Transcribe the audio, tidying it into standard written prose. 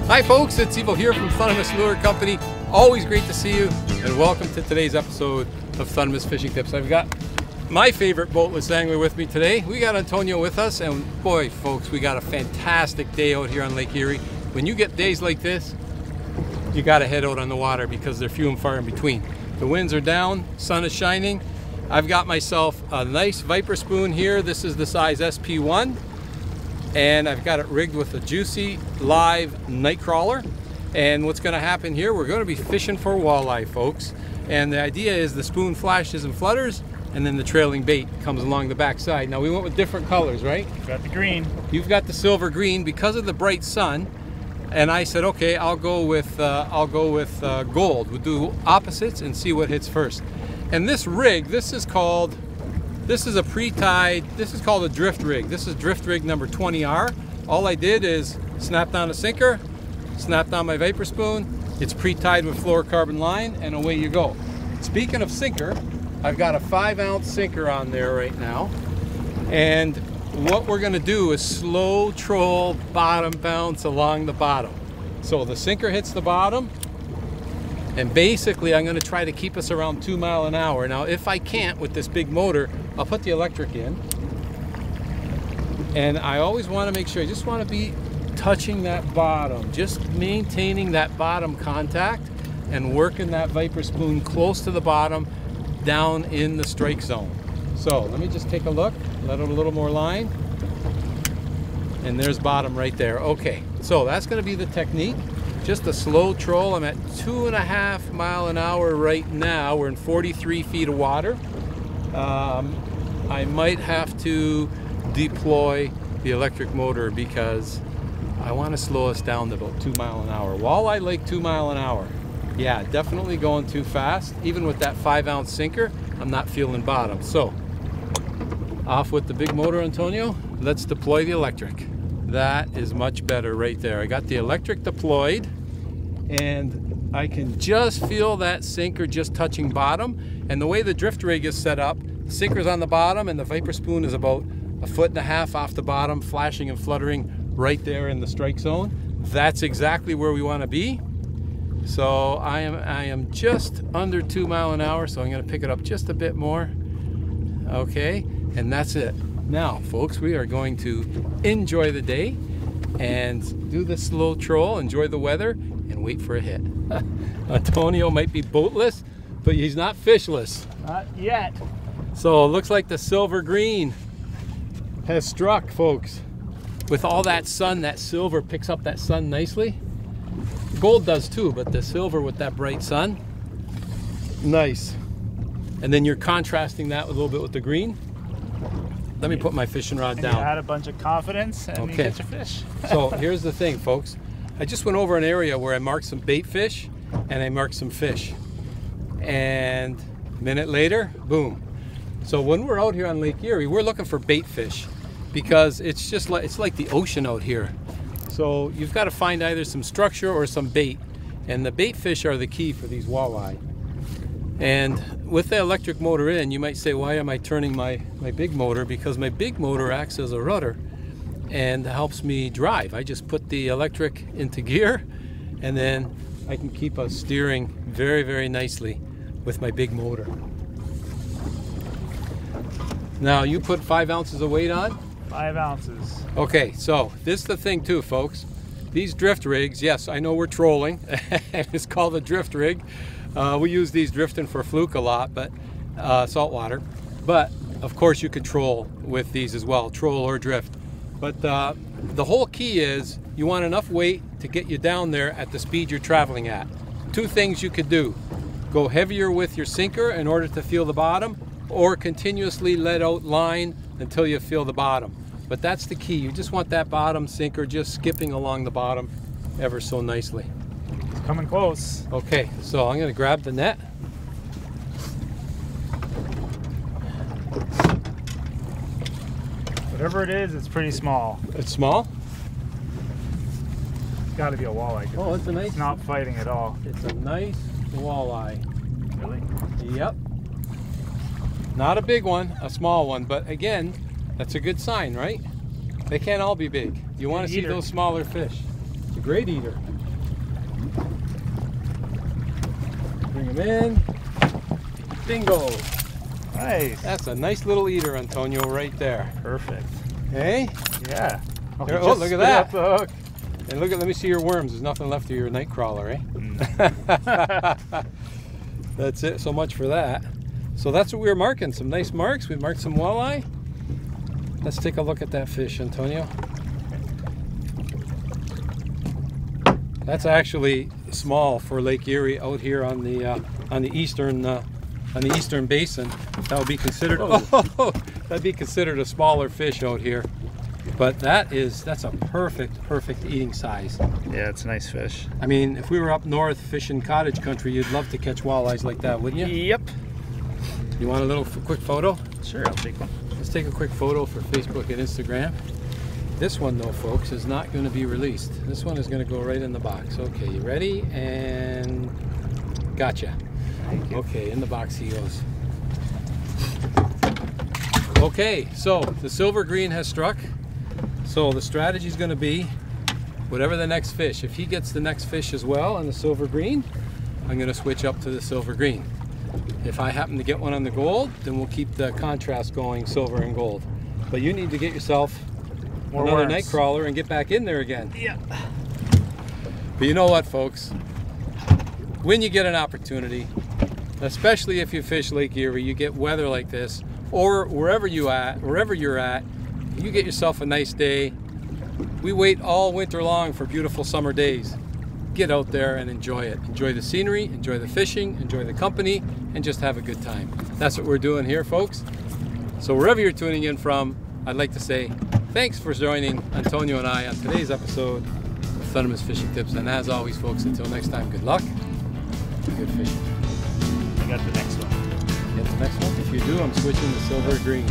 Hi folks, it's Evo here from Thundermist Lure Company. Always great to see you, and welcome to today's episode of Thundermist Fishing Tips. I've got my favorite boatless angler with me today. We got Antonio with us, and boy folks, we got a fantastic day out here on Lake Erie. When you get days like this, you got to head out on the water because they're few and far in between. The winds are down, sun is shining. I've got myself a nice Viper spoon here. This is the size SP1. And I've got it rigged with a juicy live nightcrawler. And what's going to happen here, we're going to be fishing for walleye, folks. And the idea is the spoon flashes and flutters, and then the trailing bait comes along the back side. Now we went with different colors, right? Got the green. You've got the silver green because of the bright sun. And I said, okay, I'll go with gold. We'll do opposites and see what hits first. And this rig, this is a pre-tied, this is called a drift rig. This is drift rig number 20R. All I did is snapped on a sinker, snapped on my Viper spoon. It's pre-tied with fluorocarbon line, and away you go. Speaking of sinker, I've got a 5-ounce sinker on there right now. And what we're gonna do is slow troll bottom bounce along the bottom. So the sinker hits the bottom, and basically I'm gonna try to keep us around 2 miles an hour. Now, if I can't with this big motor, I'll put the electric in. And I always wanna make sure, I just wanna be touching that bottom, just maintaining that bottom contact and working that Viper spoon close to the bottom down in the strike zone. So let me just take a look, let out a little more line. And there's bottom right there. Okay, so that's gonna be the technique. Just a slow troll. I'm at 2.5 miles an hour right now. We're in 43 feet of water. I might have to deploy the electric motor because I want to slow us down to about 2 miles an hour. Walleye like 2 miles an hour. Yeah, definitely going too fast. Even with that 5-ounce sinker, I'm not feeling bottom. So, off with the big motor, Antonio. Let's deploy the electric. That is much better right there. I got the electric deployed, and I can just feel that sinker just touching bottom. And the way the drift rig is set up, the sinker's on the bottom and the Viper spoon is about 1.5 feet off the bottom, flashing and fluttering right there in the strike zone. That's exactly where we want to be. So I am just under 2 miles an hour, so I'm going to pick it up just a bit more. Okay, and that's it. Now, folks, we are going to enjoy the day and do this slow troll, enjoy the weather, and wait for a hit. Antonio might be boatless, but he's not fishless. Not yet. So it looks like the silver green has struck, folks. With all that sun, that silver picks up that sun nicely. Gold does too, but the silver with that bright sun, nice. And then you're contrasting that a little bit with the green. Let me put my fishing rod down. You add a bunch of confidence and you get your fish. So here's the thing, folks. I just went over an area where I marked some bait fish and I marked some fish. And a minute later, boom. So when we're out here on Lake Erie, we're looking for bait fish because it's just like, it's like the ocean out here. So you've got to find either some structure or some bait. And the bait fish are the key for these walleye. And with the electric motor in, you might say, why am I turning my big motor? Because my big motor acts as a rudder and helps me drive. I just put the electric into gear, and then I can keep us steering very, very nicely with my big motor. Now, you put 5 ounces of weight on? 5 ounces. Okay, so this is the thing too, folks. These drift rigs, yes, I know we're trolling. It's called a drift rig. We use these drifting for fluke a lot, but saltwater. But of course you could troll with these as well, troll or drift. But the whole key is you want enough weight to get you down there at the speed you're traveling at. Two things you could do. Go heavier with your sinker in order to feel the bottom, or continuously let out line until you feel the bottom. But that's the key. You just want that bottom sinker just skipping along the bottom ever so nicely. It's coming close. Okay, so I'm going to grab the net. Whatever it is, it's pretty small. It's small? It's got to be a walleye. Oh, it's a nice... It's not fighting at all. It's a nice walleye. Really? Yep. Not a big one, a small one, but again, that's a good sign, right? They can't all be big. You want to see those smaller fish. a great eater. Bring him in. Bingo. Nice. That's a nice little eater, Antonio, right there. Perfect. Hey? Yeah. There, Just look at spit that. out the hook. And look at, let me see your worms. There's nothing left of your nightcrawler, eh? That's it. So much for that. So that's what we were marking. Some nice marks. We marked some walleye. Let's take a look at that fish, Antonio. That's actually small for Lake Erie out here on the eastern basin. That would be considered that'd be considered a smaller fish out here. But that's a perfect eating size. Yeah, it's a nice fish. I mean, if we were up north fishing cottage country, you'd love to catch walleyes like that, wouldn't you? Yep. You want a little quick photo? Sure, I'll take one. Let's take a quick photo for Facebook and Instagram. This one though, folks, is not going to be released. This one is going to go right in the box. Okay, you ready? And gotcha. Thank you. Okay, in the box he goes. Okay, so the silver green has struck. So the strategy is going to be whatever the next fish. If he gets the next fish as well on the silver green, I'm going to switch up to the silver green. If I happen to get one on the gold, then we'll keep the contrast going, silver and gold. But you need to get yourself another nightcrawler and get back in there again. Yeah. But you know what, folks? When you get an opportunity, especially if you fish Lake Erie, you get weather like this, or wherever you're at, you get yourself a nice day. We wait all winter long for beautiful summer days. Get out there and enjoy it. Enjoy the scenery, enjoy the fishing, enjoy the company, and just have a good time. That's what we're doing here, folks. So wherever you're tuning in from, I'd like to say thanks for joining Antonio and I on today's episode of Thundermist Fishing Tips. And as always, folks, until next time, good luck, good fishing. I got the next one. Get the next one? If you do, I'm switching to silver green.